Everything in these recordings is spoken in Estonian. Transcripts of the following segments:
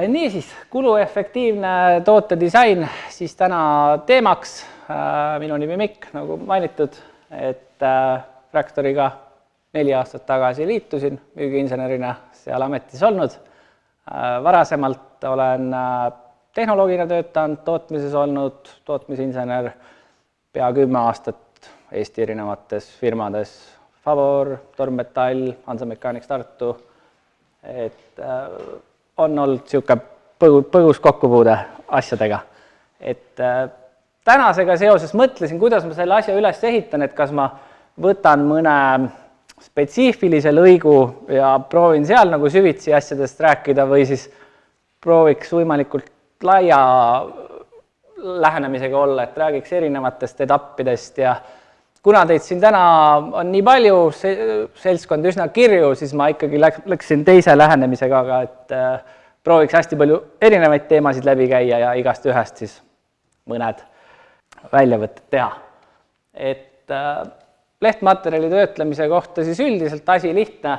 Niisiis, kuluefektiivne tootedisain siis täna teemaks. Minu nimi Mikk, nagu mainitud, et Fractoriga 4 aastat tagasi liitusin müügiinsenerina seal ametis olnud. Varasemalt olen tehnoloogina töötanud, tootmises olnud, tootmisinsener pea 10 aastat Eesti erinevates firmades, Favor, Tormmetall, Hansa Mechanics Tartu, et on olnud niisugune põgus kokkupuude asjadega. Et tänasega seoses mõtlesin, kuidas ma selle asja üles ehitan, et kas ma võtan mõne spetsiifilise lõigu ja proovin seal nagu süvitsi asjadest rääkida või siis prooviks võimalikult laia lähenemisega olla, et räägiks erinevatest etappidest ja kuna teid siin täna on nii palju, seltskond üsna kirju, siis ma ikkagi läksin teise lähenemisega, aga et prooviks hästi palju erinevaid teemasid läbi käia ja igast ühest siis mõned väljavõtted teha. Et lehtmaterjali töötlemise kohta siis üldiselt asi lihtne.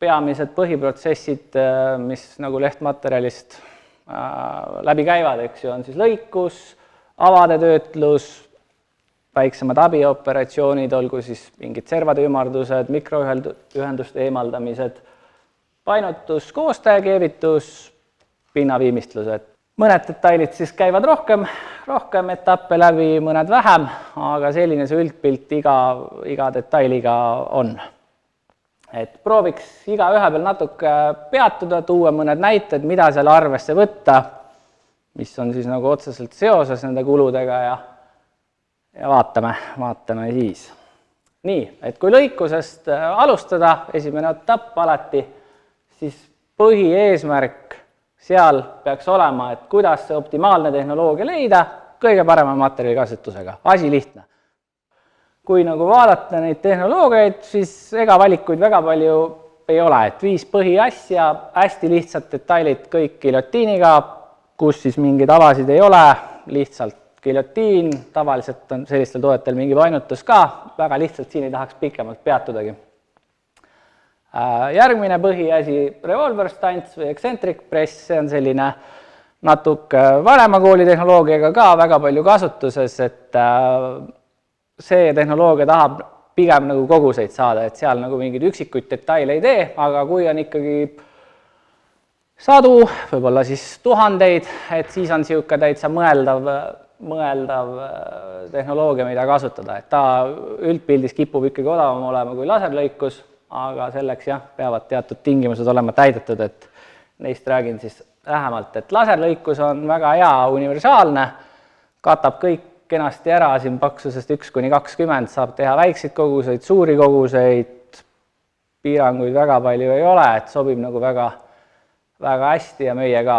Peamised põhiprotsessid, mis nagu lehtmaterjalist läbi käivad, eks ju, on siis lõikus, avade töötlus, väiksemad abioperatsioonid, olgu siis mingid servade ümardused, mikroühenduste eemaldamised, painutus, koostajakeevitus, pinnaviimistlused. Mõned detailid siis käivad rohkem etappe läbi, mõned vähem, aga selline see üldpilt iga detailiga on. Et prooviks igaühe peal natuke peatuda, tuua mõned näited, mida seal arvesse võtta, mis on siis nagu otseselt seoses nende kuludega ja vaatame siis. Nii, et kui lõikusest alustada, esimene etapp alati, siis põhieesmärk seal peaks olema, et kuidas see optimaalne tehnoloogia leida kõige parema materjali kasutusega. Asi lihtne. Kui nagu vaadata neid tehnoloogiaid, siis ega valikuid väga palju ei ole, et 5 põhiasja, hästi lihtsad detailid kõik giljotiiniga, kus siis mingeid avasid ei ole, lihtsalt giljotiin, tavaliselt on sellistel toodetel mingi painutus ka, väga lihtsalt siin ei tahaks pikemalt peatudagi. Järgmine põhiasi, revolver stance või eccentric press, see on selline natuke vanema kooli tehnoloogiaga ka väga palju kasutuses, et see tehnoloogia tahab pigem nagu koguseid saada, et seal nagu mingeid üksikuid detaile ei tee, aga kui on ikkagi sadu, võib-olla siis tuhandeid, et siis on niisugune täitsa mõeldav tehnoloogia, mida kasutada, et ta üldpildis kipub ikkagi odavam olema kui laserlõikus, aga selleks jah, peavad teatud tingimused olema täidetud, et neist räägin siis lähemalt, et laserlõikus on väga hea universaalne, katab kõik kenasti ära, siin paksusest 1–20 saab teha väikseid koguseid, suuri koguseid, piiranguid väga palju ei ole, et sobib nagu väga hästi ja meie ka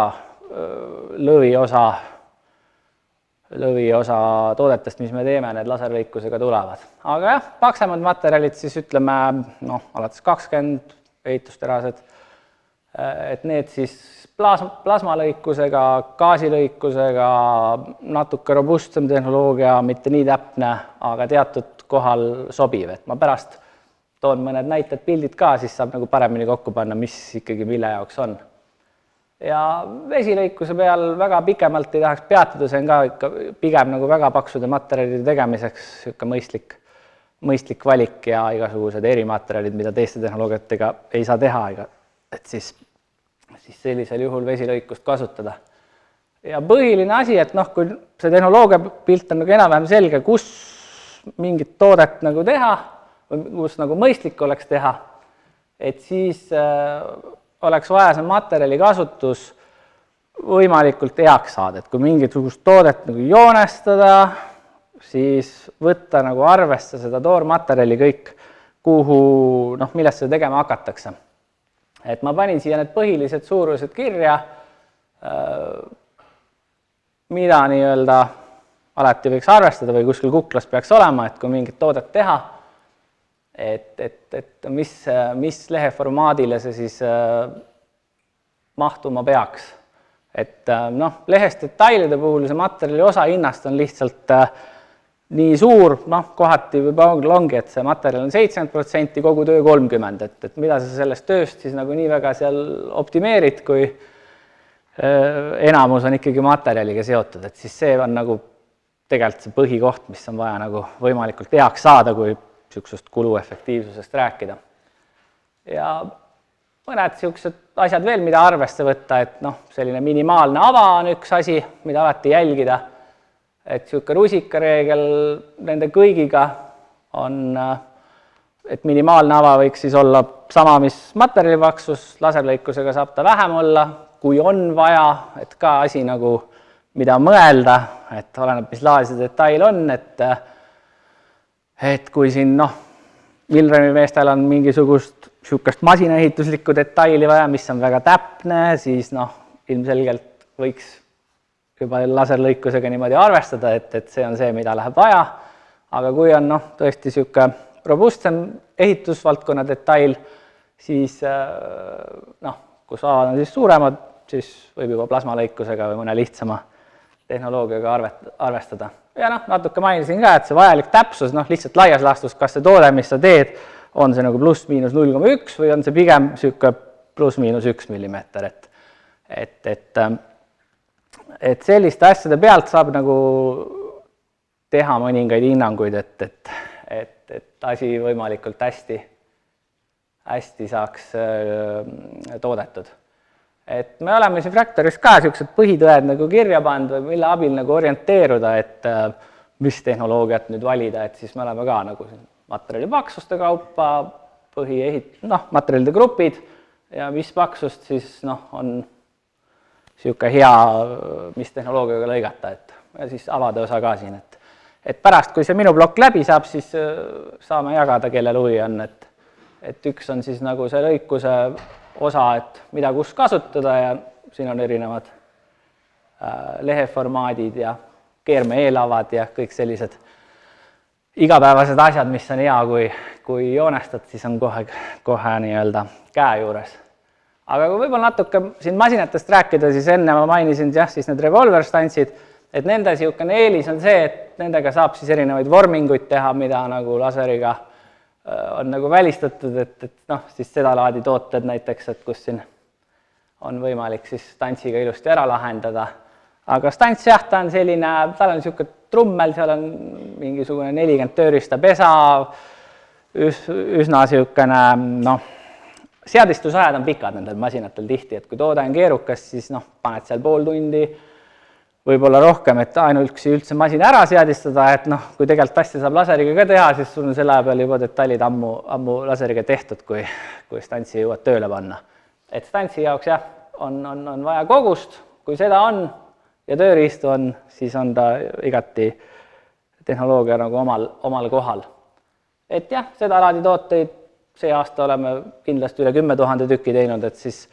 lõviosa toodetest, mis me teeme, need laserlõikusega tulevad. Aga jah, paksemad materjalid siis ütleme, alates 20 ehitusterased, et need siis plasmalõikusega, gaasilõikusega, natuke robustsem tehnoloogia, mitte nii täpne, aga teatud kohal sobiv. Et ma pärast toon mõned näited pildid ka, siis saab nagu paremini kokku panna, mis ikkagi mille jaoks on. Ja vesilõikuse peal väga pikemalt ei tahaks peatuda, see on ka ikka pigem nagu väga paksude materjalide tegemiseks mõistlik valik ja igasugused erimaterjalid, mida teiste tehnoloogiatega ei saa teha, et siis sellisel juhul vesilõikust kasutada. Ja põhiline asi, et kui see tehnoloogia pilt on nagu enam-vähem selge, kus mingit toodet nagu teha, või kus nagu mõistlik oleks teha, et siis oleks vaja see materjali kasutus võimalikult heaks saada, et kui mingisugust toodet nagu joonestada, siis võtta nagu arvesse seda toormaterjali kõik, millest seda tegema hakatakse. Et ma panin siia need põhilised suurused kirja, mida nii-öelda alati võiks arvestada või kuskil kuklas peaks olema, et kui mingit toodet teha, et mis leheformaadile see siis mahtuma peaks. Et lehest detailide puhul see materjali osa hinnast on lihtsalt nii suur, kohati võib-olla ongi, et see materjal on 70%, kogu töö 30%, et mida sa sellest tööst siis nagu nii väga seal optimeerid, kui enamus on ikkagi materjaliga seotud, et siis see on nagu tegelikult see põhikoht, mis on vaja nagu võimalikult heaks saada, kui niisugusest kuluefektiivsusest rääkida. Ja mõned niisugused asjad veel, mida arvesse võtta, et noh, selline minimaalne ava on üks asi, mida alati jälgida, et niisugune rusikareegel nende kõigiga on, et minimaalne ava võiks siis olla sama, mis materjalipaksus, laserlõikusega saab ta vähem olla, kui on vaja, et ka asi nagu mida mõelda, et oleneb, mis laadi detail on, et kui siin Milremi meestel on mingisugust niisugust masinaehituslikku detaili vaja, mis on väga täpne, siis ilmselgelt võiks juba laserlõikusega niimoodi arvestada, et see on see, mida läheb vaja, aga kui on tõesti niisugune robustsem ehitusvaldkonna detail, siis kus avad on siis suuremad, siis võib juba plasmalõikusega või mõne lihtsama tehnoloogiaga arvestada. Ja natuke mainisin ka, et see vajalik täpsus, lihtsalt laias laastus, kas see toode, mis sa teed, on see nagu pluss-miinus 0,1 või on see pigem niisugune pluss-miinus 1 millimeeter, et selliste asjade pealt saab nagu teha mõningaid hinnanguid, et asi võimalikult hästi saaks toodetud. Et me oleme siin Fractoris ka niisugused põhitõed nagu kirja pannud või mille abil nagu orienteeruda, et mis tehnoloogiat nüüd valida, et siis me oleme ka nagu materjalipaksuste kaupa, materjalide grupid ja mis paksust siis on niisugune hea, mis tehnoloogiaga lõigata, ja siis avade osa ka siin, et pärast, kui see minu plokk läbi saab, siis saame jagada, kellel huvi on, et üks on siis nagu see lõikuse osa, et mida kus kasutada ja siin on erinevad leheformaadid ja keerme eelavad ja kõik sellised igapäevased asjad, mis on hea, kui joonestad, siis on kohe nii-öelda käe juures. Aga kui võib-olla natuke siin masinatest rääkida, siis enne ma mainisin siis need revolverstantsid, et nende niisugune eelis on see, et nendega saab siis erinevaid vorminguid teha, mida nagu laseriga on nagu välistatud, et siis seda laadi tooted näiteks, et kus siin on võimalik siis stantsiga ilusti ära lahendada. Aga stants jah, ta on selline, tal on niisugune trummel, seal on mingisugune 40 tööriista pesa, üsna niisugune, seadistusajad on pikad nendel masinatel tihti, et kui toode on keerukas, siis paned seal pool tundi, võib-olla rohkem, et ainuüksi üldse masina ära seadistada, et kui tegelikult asja saab laseriga ka teha, siis sul on selle aja peal juba detailid ammu laseriga tehtud, kui stantsi jõuad tööle panna. Et stantsi jaoks jah, on vaja kogust, kui seda on ja tööriistu on, siis on ta igati tehnoloogia nagu omal kohal. Et jah, seda laadi tooteid see aasta oleme kindlasti üle 10 000 tükki teinud, et siis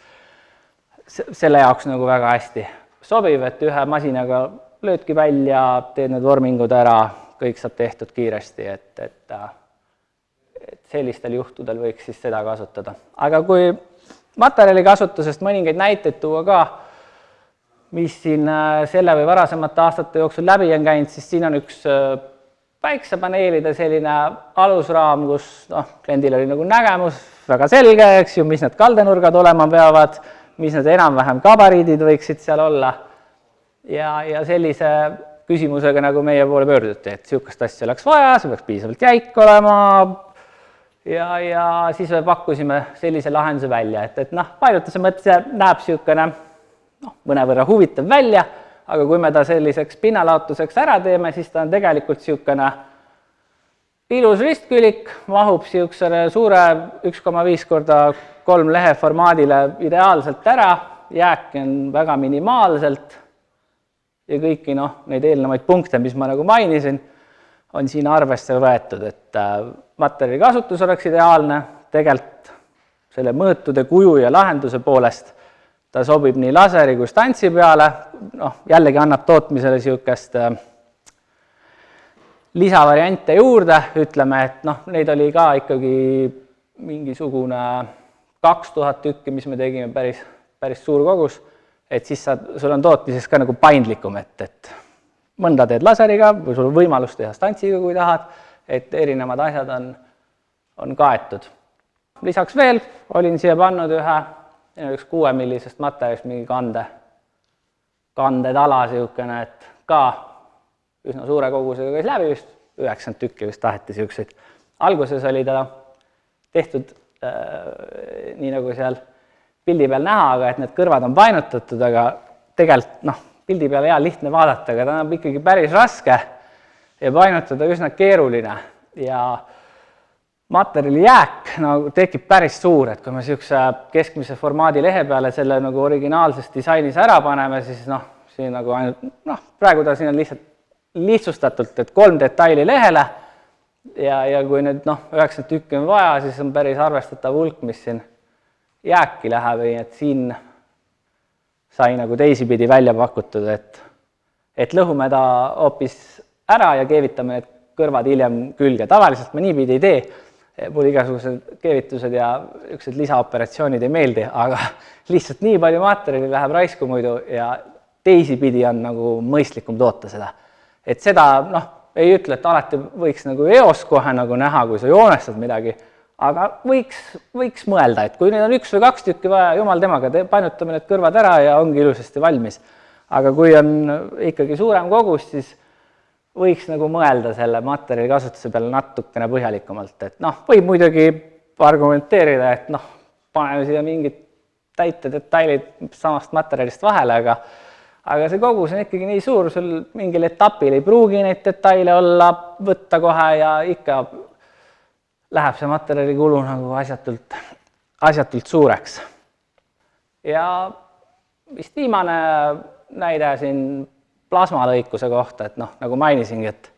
selle jaoks nagu väga hästi sobiv, et ühe masinaga löödki välja, teed need vormingud ära, kõik saab tehtud kiiresti, et sellistel juhtudel võiks siis seda kasutada. Aga kui materjali kasutusest mõningaid näiteid tuua ka, mis siin selle või varasemate aastate jooksul läbi on käinud, siis siin on üks päiksepaneelide selline alusraam, kus kliendil oli nagu nägemus väga selge, eks ju, mis need kaldenurgad olema peavad, mis need enam-vähem gabariidid võiksid seal olla ja sellise küsimusega nagu meie poole pöörduti, et niisugust asja oleks vaja, see peaks piisavalt jäik olema ja siis me pakkusime sellise lahenduse välja, et paljutuse mõttes näeb niisugune mõnevõrra huvitav välja, aga kui me ta selliseks pinnalaotuseks ära teeme, siis ta on tegelikult niisugune ilus ristkülik, mahub niisugusele suure 1,5x3 lehe formaadile ideaalselt ära, jääki on väga minimaalselt ja kõiki neid eelnevaid punkte, mis ma nagu mainisin, on siin arvesse võetud, et materjali kasutus oleks ideaalne, tegelikult selle mõõtude, kuju ja lahenduse poolest ta sobib nii laseri kui stantsi peale, jällegi annab tootmisele niisugust lisavariante juurde, ütleme, et neid oli ka ikkagi mingisugune 2000 tükki, mis me tegime päris suur kogus, et siis sul on tootmises ka nagu paindlikum, et mõnda teed laseriga või sul on võimalus teha stantsiga, kui tahad, et erinevad asjad on kaetud. Lisaks veel olin siia pannud ühe 6 millisest materjalist mingi kande kandetala niisugune, et ka üsna suure kogusega käis läbi vist, 90 tükki vist taheti niisuguseid. Alguses oli ta tehtud nii nagu seal pildi peal näha, aga et need kõrvad on painutatud, aga tegelikult pildi peal hea lihtne vaadata, aga ta on ikkagi päris raske ja painutada üsna keeruline ja materjali jääk tekib päris suur, et kui me niisuguse keskmise formaadi lehe peale selle nagu originaalses disainis ära paneme, siis siin nagu ainult, praegu ta siin on lihtsustatult, et 3 detaili lehele ja kui nüüd 90 tükki on vaja, siis on päris arvestatav hulk, mis siin jääki läheb, et siin sai nagu teisipidi välja pakutud, et lõhume ta hoopis ära ja keevitame need kõrvad hiljem külge. Tavaliselt ma niipidi ei tee, mulle igasugused keevitused ja ükskord lisaoperatsioonid ei meeldi, aga lihtsalt nii palju materjali läheb raisku muidu ja teisipidi on nagu mõistlikum toota seda. Et seda ei ütle, et alati võiks nagu eos kohe nagu näha, kui sa joonestad midagi, aga võiks mõelda, et kui nüüd on 1 või 2 tükki vaja, jumal temaga, painutame need kõrvad ära ja ongi ilusasti valmis. Aga kui on ikkagi suurem kogus, siis võiks nagu mõelda selle materjali kasutuse peale natukene põhjalikumalt, et võib muidugi argumenteerida, et paneme siia mingid täitedetailid samast materjalist vahele, aga see kogus on ikkagi nii suur, sul mingil etapil ei pruugi neid detaile olla, võtta kohe ja ikka läheb see materjali kulu nagu asjatult suureks. Ja vist viimane näide siin plasmalõikuse kohta, et nagu mainisingi, et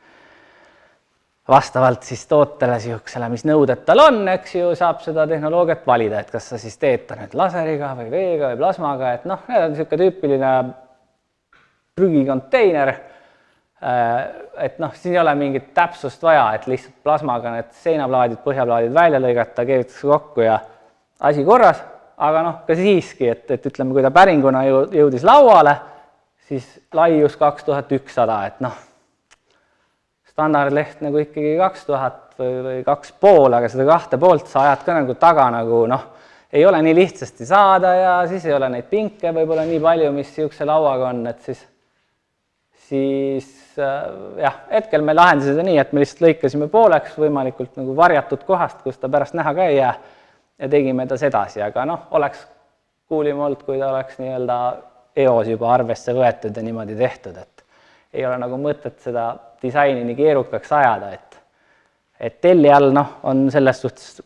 vastavalt siis tootele siuksele, mis nõuded tal on, eks ju, saab seda tehnoloogiat valida, et kas sa siis teed ta nüüd laseriga või veega või plasmaga, et need on niisugune tüüpiline prügikonteiner, et siin ei ole mingit täpsust vaja, et lihtsalt plasmaga need seinaplaadid, põhjaplaadid välja lõigata, keevitakse kokku ja asi korras, aga ka siiski, et ütleme, kui ta päringuna jõudis lauale, siis laius 2100, et standardleht nagu ikkagi 2000 või 2,5, aga seda 2,5 sa ajad ka nagu taga nagu ei ole nii lihtsasti saada ja siis ei ole neid pinke võib-olla nii palju, mis niisuguse lauaga on, et siis jah, hetkel me lahendasime seda nii, et me lihtsalt lõikasime pooleks võimalikult nagu varjatud kohast, kus ta pärast näha ka ei jää ja tegime ta sedasi, aga oleks kuulim olnud, kui ta oleks nii-öelda eos juba arvesse võetud ja niimoodi tehtud, et ei ole nagu mõtet seda disaini nii keerukaks ajada, et telli all on selles suhtes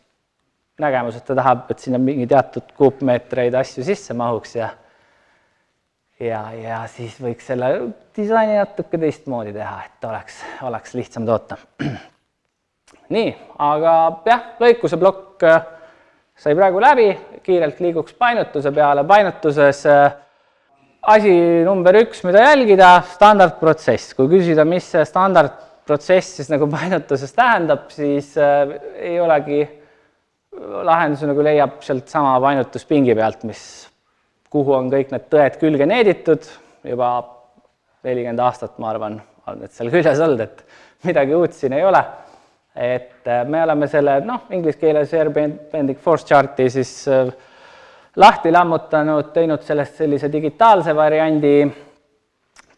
nägemus, et ta tahab, et sinna mingi teatud kuupmeetreid asju sisse mahuks ja siis võiks selle disaini natuke teistmoodi teha, et oleks lihtsam toota. Nii, aga jah, lõikuse plokk sai praegu läbi, kiirelt liiguks painutuse peale. Painutuses asi number 1, mida jälgida, standardprotsess. Kui küsida, mis see standardprotsess siis nagu painutuses tähendab, siis ei olegi lahendus nagu leiab sealt sama painutuspingi pealt, kuhu on kõik need tõed külge needitud, juba 40 aastat, ma arvan, on need seal küljes olnud, et midagi uut siin ei ole. Et me oleme selle, inglise keeles air bending force charti siis lahti lammutanud, teinud sellest sellise digitaalse variandi,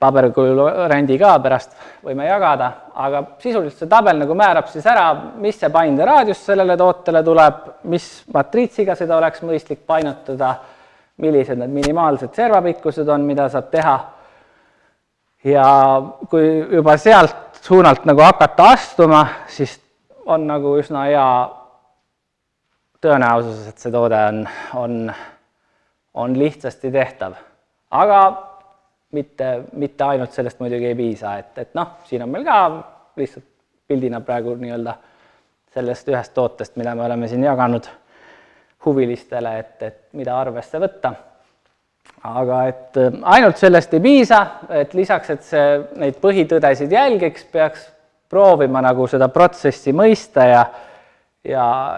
paberkujul variandi ka pärast võime jagada, aga sisuliselt see tabel nagu määrab siis ära, mis see painderaadius sellele tootele tuleb, mis matriitsiga seda oleks mõistlik painutada, millised need minimaalsed servapikkused on, mida saab teha. Ja kui juba sealt suunalt nagu hakata astuma, siis on nagu üsna hea tõenäosus, et see toode on lihtsasti tehtav. Aga mitte ainult sellest muidugi ei piisa, et siin on meil ka lihtsalt pildina praegu nii-öelda sellest ühest tootest, mida me oleme siin jaganud huvilistele, et mida arvesse võtta. Aga et ainult sellest ei piisa, et lisaks, et see neid põhitõdesid jälgiks, peaks proovima nagu seda protsessi mõista ja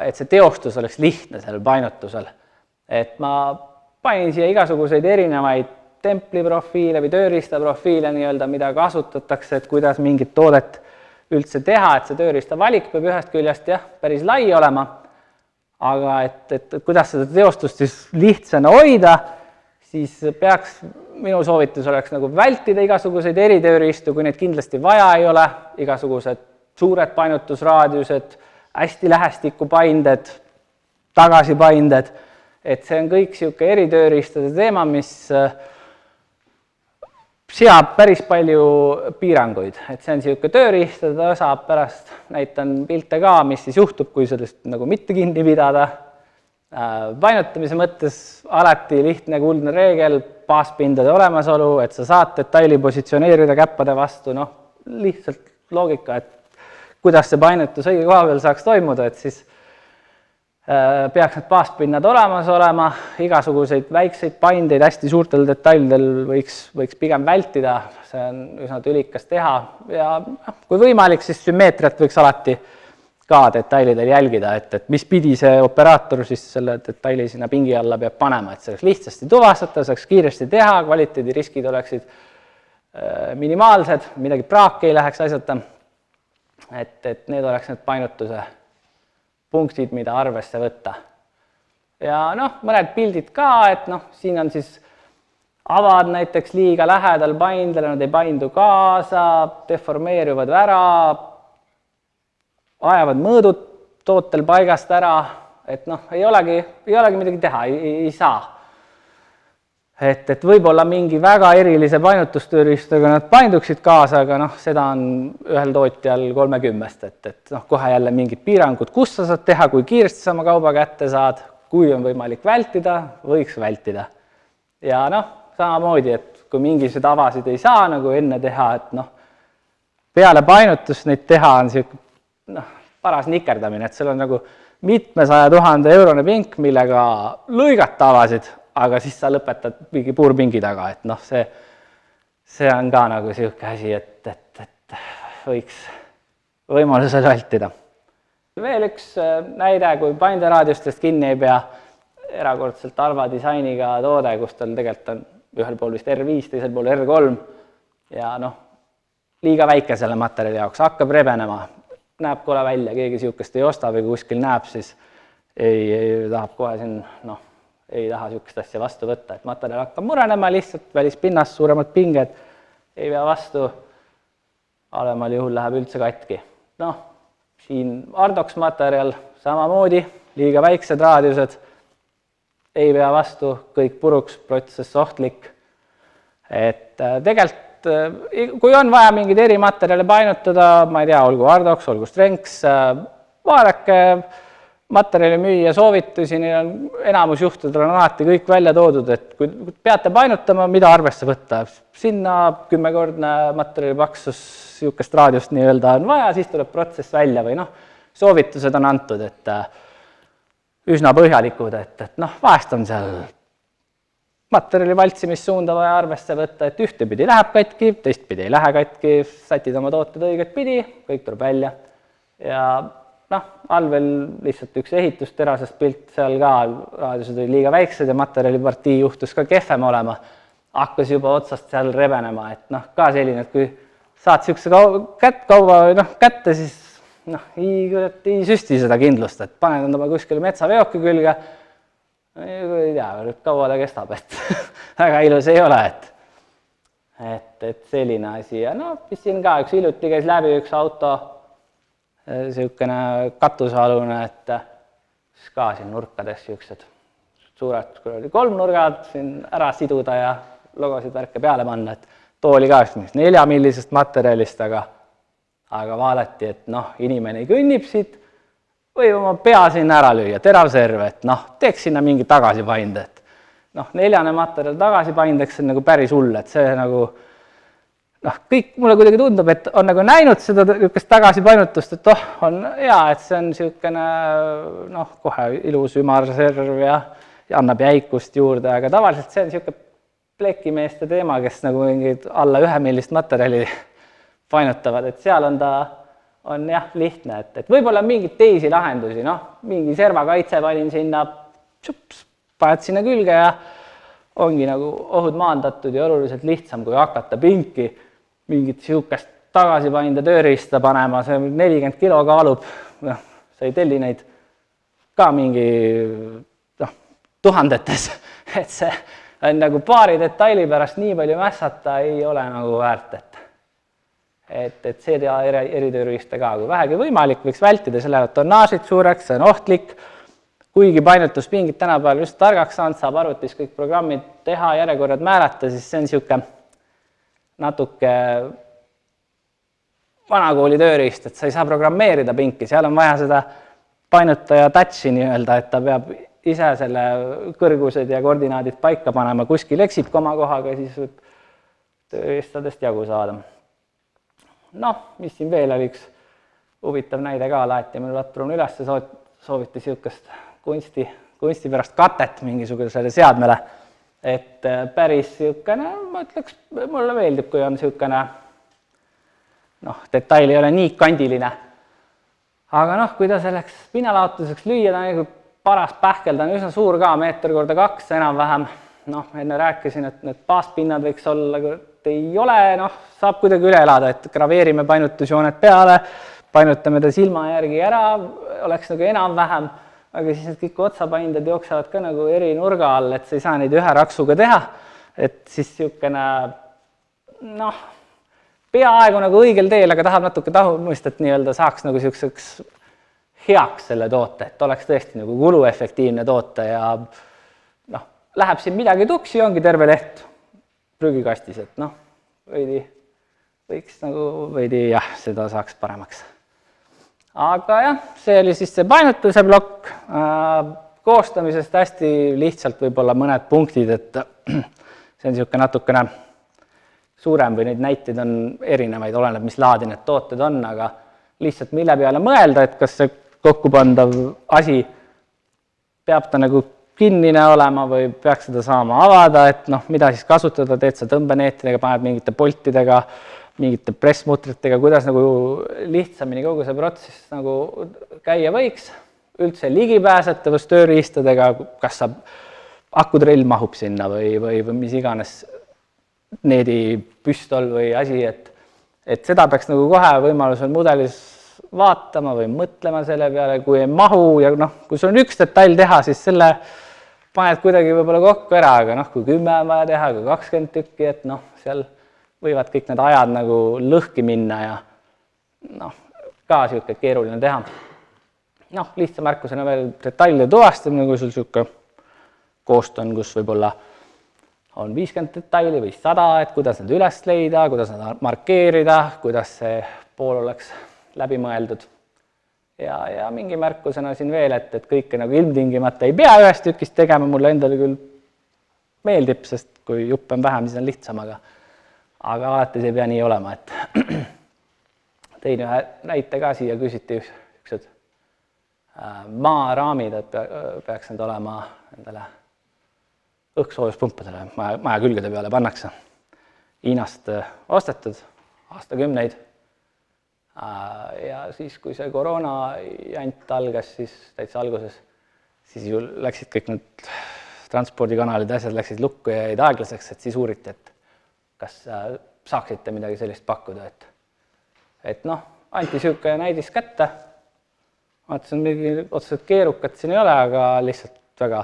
et see teostus oleks lihtne sellel painutusel. Et ma panin siia igasuguseid erinevaid templiprofiile või tööriistaprofiile nii-öelda, mida kasutatakse, et kuidas mingit toodet üldse teha, et see tööriista valik peab ühest küljest päris lai olema, aga et kuidas seda teostust siis lihtsana hoida, siis peaks, minu soovitus oleks nagu vältida igasuguseid eritööriistu, kui neid kindlasti vaja ei ole, igasugused suured painutusraadiused, hästi lähestikku painded, tagasipainded, et see on kõik niisugune eritööriistade teema, mis seab päris palju piiranguid, et see on niisugune tööriistada osa, pärast näitan pilte ka, mis siis juhtub, kui sellest nagu mitte kinni pidada. Painutamise mõttes alati lihtne kuldne reegel, baaspindade olemasolu, et sa saad detaili positsioneerida käppade vastu, noh, lihtsalt loogika, et kuidas see painutus õige koha peal saaks toimuda, et siis peaks need baaspinnad olemas olema, igasuguseid väikseid paindeid hästi suurtel detailidel võiks pigem vältida, see on üsna tülikas teha ja kui võimalik, siis sümmeetriat võiks alati ka detailidel jälgida, et mis pidi see operaator siis selle detaili sinna pingi alla peab panema, et see oleks lihtsasti tuvastatav, saaks kiiresti teha, kvaliteediriskid oleksid minimaalsed, midagi praaki ei läheks asjata, et need oleks need painutuse punktid, mida arvesse võtta. Ja noh, mõned pildid ka, et noh, siin on siis avad näiteks liiga lähedal paindele, nad ei paindu kaasa, deformeeruvad ära, ajavad mõõdud tootel paigast ära, et noh, ei olegi midagi teha, ei saa. Et võib-olla mingi väga erilise painutustööriistaga nad painduksid kaasa, aga noh, seda on ühel tootjal 30, et noh, kohe jälle mingid piirangud, kus sa saad teha, kui kiiresti sa oma kauba kätte saad, kui on võimalik vältida, võiks vältida. Ja noh, samamoodi, et kui mingisuguseid avasid ei saa nagu enne teha, et noh, peale painutust neid teha on niisugune paras nikerdamine, et seal on nagu mitmesaja 000 eurone pink, millega lõigata avasid, aga siis sa lõpetad mingi puurpingi taga, et noh, see on ka nagu niisugune asi, et võiks võimalusel vältida. Veel üks näide, kui painderaadiustest kinni ei pea, erakordselt halva disainiga toode, kus tal tegelikult on ühel pool vist R5, teisel pool R3 ja noh, liiga väike selle materjali jaoks, hakkab rebenema, näeb kole välja, keegi niisugust ei osta või kuskil näeb, siis ei tahab kohe siin, noh, ei taha niisugust asja vastu võtta, et materjal hakkab murenema lihtsalt, välispinnast suuremad pinged, ei pea vastu, halvemal juhul läheb üldse katki. Noh, siin Ardox materjal samamoodi, liiga väiksed raadiused, ei pea vastu, kõik puruks, protsess ohtlik, et tegelikult kui on vaja mingeid erimaterjale painutada, ma ei tea, olgu Ardox, olgu Strenks, vaadake materjalimüüja soovitusi, neil on enamus juhtudel on alati kõik välja toodud, et kui peate painutama, mida arvesse võtta, sinna 10-kordne materjali paksus niisugust raadiust nii-öelda on vaja, siis tuleb protsess välja või noh, soovitused on antud, et üsna põhjalikud, et noh, vahest on seal materjali valtsimissuunda vaja arvesse võtta, et ühtepidi läheb katki, teistpidi ei lähe katki, sätid oma tooted õiget pidi, kõik tuleb välja. Ja noh, all veel lihtsalt üks ehitusterasest pilt, seal ka raadiused olid liiga väiksed ja materjalipartii juhtus ka kehvem olema. Hakkas juba otsast seal rebenema, et noh, ka selline, et kui saad niisuguse kauba kätte, siis noh, ei süsti seda kindlust, et paned oma kuskile metsaveoki külge, ei tea, kaua ta kestab, et väga ilus ei ole, et selline asi. Ja noh, mis siin ka üks hiljuti käis läbi üks auto, niisugune katusealune, et ka siin nurkades niisugused suured kolmnurgad siin ära siduda ja logosid värke peale panna, et tooli ka 4-millisest materjalist, aga vaadati, et noh, inimene kõnnib siit, või oma pea sinna ära lüüa, teravserv, et noh, teeks sinna mingi tagasipainde, et noh, 4-ne materjal tagasipaindeks on nagu päris hull, et see nagu noh, kõik mulle kuidagi tundub, et on nagu näinud seda tagasipainutust, et on hea, et see on niisugune noh, kohe ilus ümarserv ja annab jäikust juurde, aga tavaliselt see on niisugune plekimeeste teema, kes nagu mingid alla 1-millist materjali painutavad, et seal on ta on jah, lihtne, et võib-olla mingid teisi lahendusi, noh, mingi servakaitse panin sinna, paned sinna külge ja ongi nagu ohud maandatud ja oluliselt lihtsam, kui hakata pinki mingit niisugust tagasipainde tööriista panema, see 40 kilo kaalub, noh, sa ei telli neid ka mingi noh, tuhandetes, et see nagu paari detaili pärast nii palju mässata ei ole nagu väärt, et see eritööriista ka, kui vähegi võimalik, võiks vältida selle tonnaažid suureks, see on ohtlik, kuigi painutuspingid tänapäeval just targaks saanud, saab arvutis kõik programmid teha, järjekorrad määrata, siis see on niisugune natuke vanakooli tööriist, et sa ei saa programmeerida pinki, seal on vaja seda painutaja touch'i nii-öelda, et ta peab ise selle kõrgused ja koordinaadid paika panema, kuskil eksib komakohaga, siis võib tööriistadest jagu saada. Noh, mis siin veel oli üks huvitav näide ka, laeti mul Vatprum üles, sooviti niisugust kunsti pärast katet mingisugusele seadmele, et päris niisugune, ma ütleks, mulle meeldib, kui on niisugune detail ei ole nii kandiline. Aga kui ta selleks pinnalaotuseks lüüa, ta on paras pähkel, ta on üsna suur ka, 1x2 enam-vähem. Enne rääkisin, et need baaspinnad võiks olla, ei ole, saab kuidagi üle elada, et graveerime painutusjooned peale, painutame ta silma järgi ära, oleks nagu enam-vähem, aga siis need kõik otsapaindad jooksevad ka nagu eri nurga all, et sa ei saa neid ühe raksuga teha, et siis niisugune, peaaegu nagu õigel teel, aga tahab natuke tahumist, et nii-öelda saaks nagu niisuguseks heaks selle toote, et oleks tõesti nagu kuluefektiivne toote ja läheb siin midagi tuksi, ongi terve leht prügikastis, et võiks nagu seda saaks paremaks. Aga jah, see oli siis see painutuse plokk, koostamisest hästi lihtsalt võib-olla mõned punktid, et see on niisugune natukene suurem või neid näiteid on erinevaid, oleneb, mis laadi need tooted on, aga lihtsalt mille peale mõelda, et kas see kokkupandav asi peab ta nagu kinnine olema või peaks seda saama avada, et mida siis kasutada, teed sa tõmbeneetidega, paned mingite boltidega, mingite pressmutritega, kuidas nagu lihtsamini kogu see protsess nagu käia võiks, üldse ligipääsetavus tööriistadega, kas saab akutrell mahub sinna või mis iganes needipüstol või asi, et seda peaks nagu kohe võimalusel mudelis vaatama või mõtlema selle peale, kui ei mahu ja kui sul on üks detail teha, siis selle paned kuidagi võib-olla kokku ära, aga kui 10 on vaja teha, kui 20 tükki, et seal võivad kõik need ajad nagu lõhki minna ja ka niisugune keeruline teha. Lihtsa märkusena veel detailide tuvastamine, kui sul niisugune koost on, kus võib-olla on 50 detaili või 100, et kuidas need üles leida, kuidas nad markeerida, kuidas see pool oleks läbi mõeldud. Ja mingi märkusena siin veel, et kõike nagu ilmtingimata ei pea ühest tükist tegema, mulle endale küll meeldib, sest kui jupp on vähem, siis on lihtsam, aga alati see ei pea nii olema, et tein ühe näite ka siia, küsiti üksed maaraamid, et peaks need olema endale õhksoojuspumpadele, maja külgede peale pannakse. Hiinast ostetud aastakümneid. Ja siis, kui see koroona jant algas, siis täitsa alguses, siis ju läksid kõik need transpordikanalid, asjad läksid lukku ja jäid aeglaseks, et siis uuriti, et kas saaksite midagi sellist pakkuda, et anti niisugune näidis kätte, vaatasin, mingi otseselt keerukat siin ei ole, aga lihtsalt väga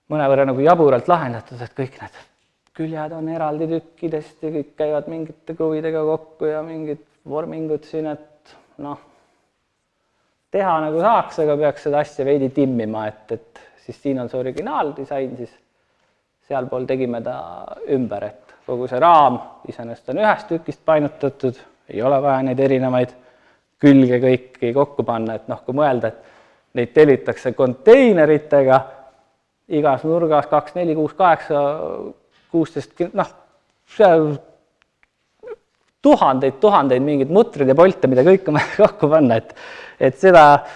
mõnevõrra nagu jaburalt lahendatud, et kõik need küljed on eraldi tükkidest ja kõik käivad mingite kruvidega kokku ja mingid vormingud siin, et teha nagu saaks, aga peaks seda asja veidi timmima, et siis siin on see originaaldisain, siis sealpool tegime ta ümber, et kogu see raam iseenesest on ühest tükist painutatud, ei ole vaja neid erinevaid külge kõiki kokku panna, et kui mõelda, et neid tellitakse konteineritega, igas nurgas 2, 4, 6, 8, 16, seal tuhandeid mingid mutrid ja polte, mida kõik on kokku panna, et seda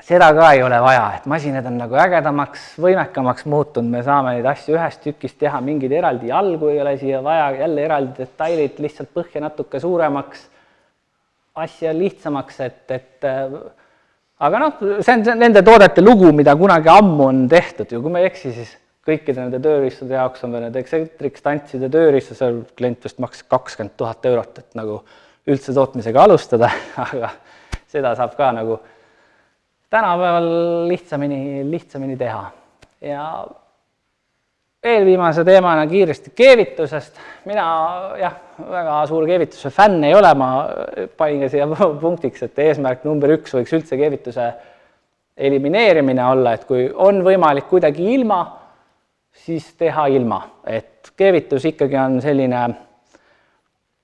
ka ei ole vaja, et masinad on nagu ägedamaks, võimekamaks muutunud, me saame neid asju ühest tükist teha, mingeid eraldi jalgu ei ole siia vaja, jälle eraldi detailid, lihtsalt põhja natuke suuremaks, asja lihtsamaks, aga see on nende toodete lugu, mida kunagi ammu on tehtud ju, kui me ei eksi, siis kõikide nende tööriistade jaoks on veel need Xcentric-tantside tööriista, seal klient vist maksis 20 000 eurot, et nagu üldse tootmisega alustada, aga seda saab ka nagu tänapäeval lihtsamini teha. Ja eelviimase teemana kiiresti keevitusest. Mina jah, väga suur keevituse fänn ei ole, ma panin ka siia punktiks, et eesmärk number 1 võiks üldse keevituse elimineerimine olla, et kui on võimalik kuidagi ilma, siis teha ilma. Et keevitus ikkagi on selline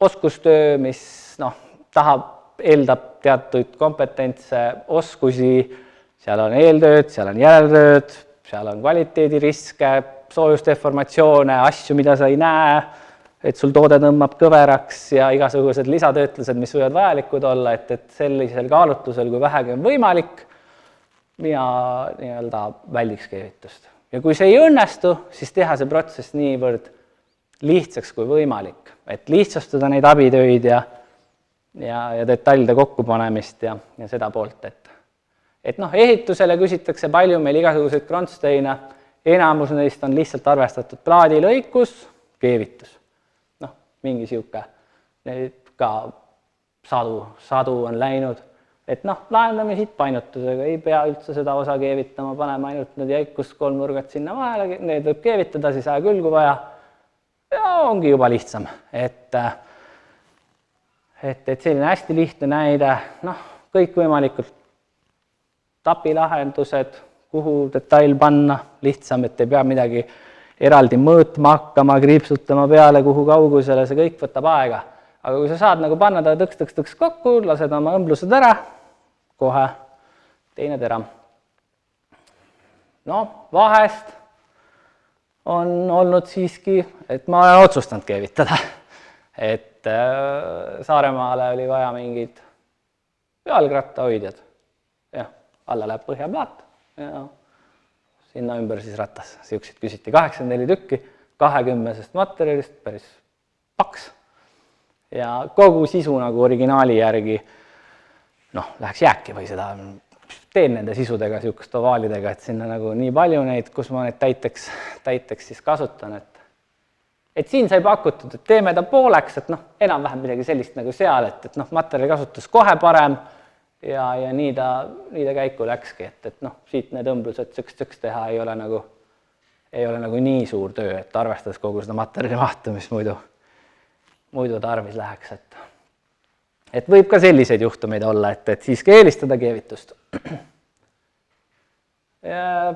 oskustöö, mis eeldab teatud kompetentse, oskusi, seal on eeltööd, seal on järeltööd, seal on kvaliteediriske, soojusdeformatsioone, asju, mida sa ei näe, et sul toode tõmbab kõveraks ja igasugused lisatöötlused, mis võivad vajalikud olla, et sellisel kaalutlusel, kui vähegi on võimalik, mina väldiks keevitust. Ja kui see ei õnnestu, siis teha see protsess niivõrd lihtsaks kui võimalik, et lihtsustada neid abitöid ja detailide kokkupanemist ja seda poolt, et ehitusele küsitakse palju meil igasuguseid kronsteine, enamus neist on lihtsalt arvestatud plaadilõikus, keevitus. Mingi sihuke, neid ka sadu on läinud, et lahendame siit painutusega, ei pea üldse seda osa keevitama, paneme ainult need jäikuskolmnurgad sinna vahele, need võib keevitada, siis aja küll, kui vaja, ja ongi juba lihtsam, et selline hästi lihtne näide, kõikvõimalikult tapilahendused, kuhu detail panna, lihtsam, et ei pea midagi eraldi mõõtma hakkama, kriipsutama peale, kuhu kaugusele, see kõik võtab aega. Aga kui sa saad panna ta tõks kokku, lased oma õmblused ära, kohe teine tera. Vahest on olnud siiski, et ma olen otsustanud keevitada, et Saaremaale oli vaja mingid jalgrattahoidjad. Alla läheb põhjaplaat ja sinna ümber siis ratas. Siukseid küsiti 84 tükki, 20-sest materjalist, päris paks. Ja kogu sisu originaali järgi läheks jääki või seda teen nende sisudega, siukest ovaalidega, et sinna nii palju neid, kus ma neid täiteks siis kasutan. Et siin sai pakutud, et teeme ta pooleks, et enam-vähem midagi sellist seal, et materjali kasutus kohe parem, ja nii ta käiku läkski, et siit need õmblused sõks teha ei ole nii suur töö, et arvestades kogu seda materjali mahtu, mis muidu tarvis läheks. Et võib ka selliseid juhtumeid olla, et siiski eelistada keevitust. Ja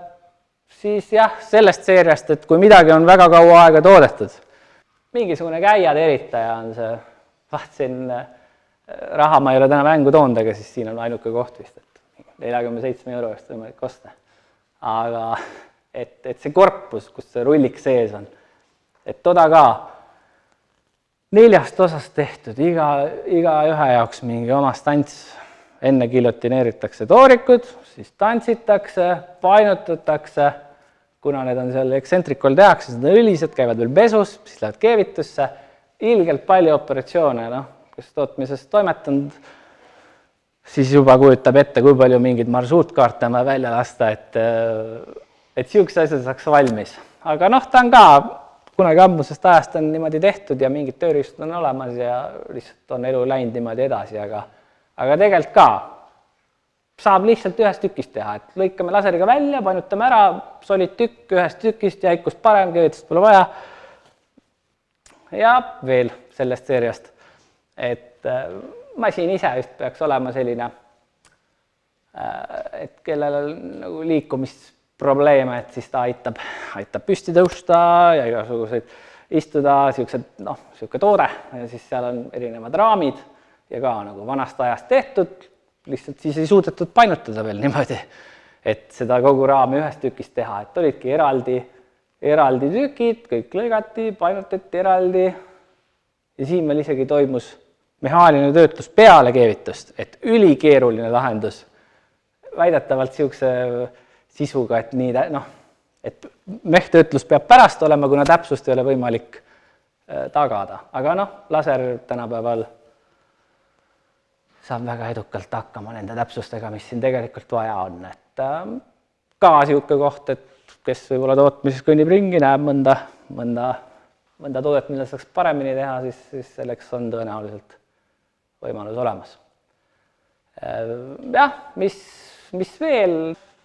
siis sellest seeriast, et kui midagi on väga kaua aega toodetud, mingisugune käia teritaja on see, vahtsin raha ma ei ole täna mängu toonud, aga siis siin on ainuke koht vist, et 47 € eest võimalik osta. Aga et see korpus, kus see rullik sees on, et toda ka 4 osast tehtud, iga ühe jaoks mingi oma stants, enne giljotineeritakse toorikud, siis tantsitakse, painutatakse, kuna need on seal eksentrikul tehakse, need õlised käivad veel pesus, siis lähevad keevitusse, ilgelt palju operatsioone, kes tootmisest toimetanud, siis juba kujutab ette, kui palju mingid marsruutkaarte on välja lasta, et siukse asja saaks valmis. Aga ta on ka, kunagi ammusest ajast on niimoodi tehtud ja mingid tööriistud on olemas ja lihtsalt on elu läinud niimoodi edasi, aga tegelikult ka saab lihtsalt ühest tükist teha, et lõikame laseriga välja, painutame ära, solid tükk ühest tükist, jäikust parem, keevitust pole vaja. Ja veel sellest seeriast, et masin ise just peaks olema selline, et kellel on liikumisprobleeme, et siis ta aitab püsti tõusta ja igasuguseid istuda, siuke toode ja siis seal on erinevad raamid ja ka vanast ajast tehtud, lihtsalt siis ei suudetud painutada veel niimoodi, et seda kogu raami ühest tükist teha, et olidki eraldi tükid, kõik lõigati, painutati eraldi ja siin veel isegi toimus mehaaniline töötlus peale keevitust, et ülikeeruline lahendus, väidetavalt siukse sisuga, et mehtöötlus peab pärast olema, kuna täpsust ei ole võimalik tagada, aga laser tänapäeval saab väga edukalt hakkama nende täpsustega, mis siin tegelikult vaja on, et ka siuke koht, et kes võib-olla tootmises kõnnib ringi, näeb mõnda toodet, mille saaks paremini teha, siis selleks on tõenäoliselt võimalus olemas. Jah, mis veel?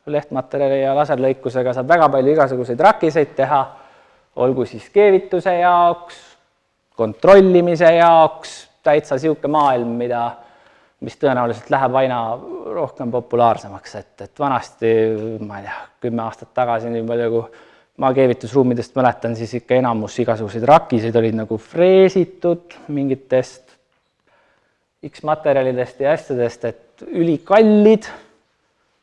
Lehtmaterjali ja laserlõikusega saab väga palju igasuguseid rakiseid teha, olgu siis keevituse jaoks, kontrollimise jaoks, täitsa sihuke maailm, mis tõenäoliselt läheb aina rohkem populaarsemaks, et vanasti, ma ei tea, 10 aastat tagasi, nii palju kui ma keevitusruumidest mäletan, siis ikka enamus igasuguseid rakiseid olid nagu freesitud mingitest X-materjalidest ja asjadest, et ülikallid,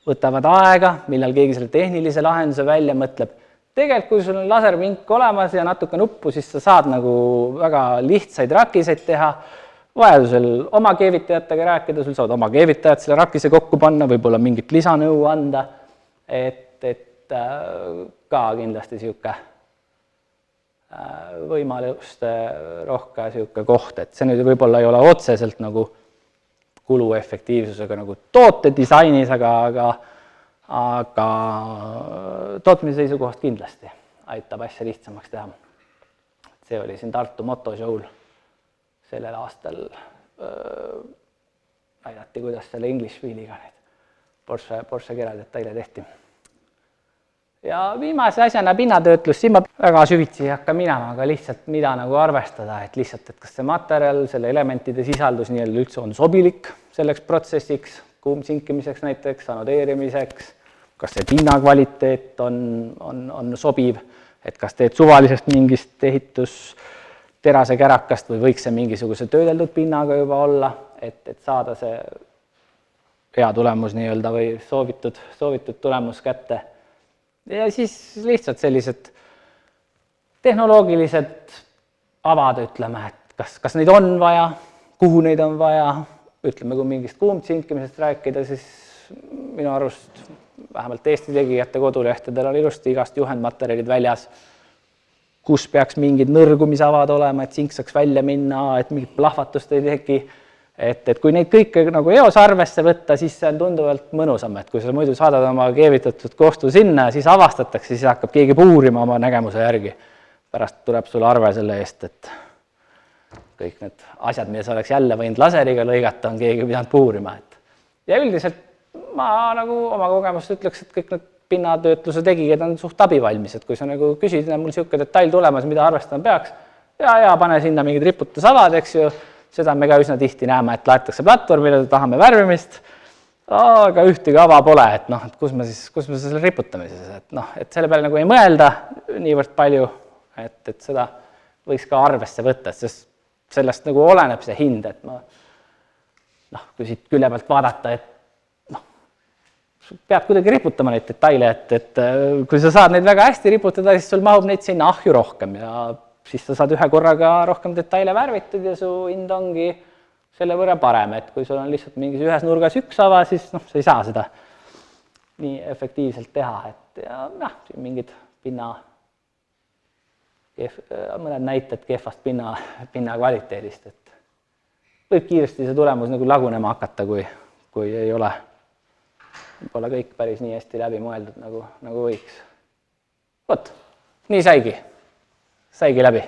võtavad aega, millal keegi selle tehnilise lahenduse välja mõtleb. Tegelikult, kui sul on laservink olemas ja natuke nuppu, siis sa saad nagu väga lihtsaid rakiseid teha, vajadusel oma keevitajatega rääkida, sul saavad oma keevitajad selle rakise kokku panna, võib-olla mingit lisanõu anda, et ka kindlasti sihuke võimaluste rohke sihuke koht, et see nüüd võib-olla ei ole otseselt nagu kuluefektiivsusega nagu tootedisainis, aga tootmise seisukohast kindlasti aitab asja lihtsamaks teha. See oli siin Tartu motoshow'l sellel aastal näidati, kuidas selle English Wheeliga neid Porsche keradetaile tehti. Ja viimase asjana pinnatöötlus, siin ma väga süvitsi ei hakka minema, aga lihtsalt mida nagu arvestada, et lihtsalt, et kas see materjal, selle elementide sisaldus üldse on sobilik selleks protsessiks, kuumsinkimiseks näiteks, anodeerimiseks, kas see pinnakvaliteet on sobiv, et kas teed suvalisest mingist ehitusterase kärakast või võiks see mingisuguse töödeldud pinnaga juba olla, et saada see hea tulemus nii-öelda või soovitud tulemus kätte. Ja siis lihtsalt sellised tehnoloogilised avad, ütleme, et kas neid on vaja, kuhu neid on vaja, ütleme, kui mingist kuumtsinkimisest rääkida, siis minu arust vähemalt Eesti tegijate kodulehtedel on ilusti igast juhendmaterjalid väljas, kus peaks mingid nõrgumisavad olema, et sink saaks välja minna, et mingit plahvatust ei teki. Et kui neid kõike nagu eos arvesse võtta, siis see on tunduvalt mõnusam, et kui sa muidu saadad oma keevitatud koostu sinna, siis avastatakse, siis hakkab keegi puurima oma nägemuse järgi. Pärast tuleb sulle arve selle eest, et kõik need asjad, mida sa oleks jälle võinud laseriga lõigata, on keegi pidanud puurima. Ja üldiselt ma nagu oma kogemust ütleks, et kõik need pinnatöötluse tegijad on suht abivalmis, et kui sa nagu küsid, mul sihuke detail tulemas, mida arvestama peaks, ja pane sinna mingid riputusavad, eks ju, seda me ka üsna tihti näeme, et laetakse platvormile, tahame värvimist, aga ühtegi ava pole, et kus me selle riputame siis, et selle peale nagu ei mõelda niivõrd palju, et seda võiks ka arvesse võtta, sest sellest nagu oleneb see hind, et kui siit külje pealt vaadata, et pead kuidagi riputama neid detaile, et kui sa saad neid väga hästi riputada, siis sul mahub neid sinna ahju rohkem ja siis sa saad ühe korraga rohkem detaile värvitud ja su hind ongi selle võrra parem, et kui sul on lihtsalt mingis ühes nurgas üks ava, siis sa ei saa seda nii efektiivselt teha, et mingid mõned näited kehvast pinna kvaliteedist, et võib kiiresti see tulemus nagu lagunema hakata, kui ei ole võib-olla kõik päris nii hästi läbi mõeldud, nagu võiks. Vot, nii saigi läbi.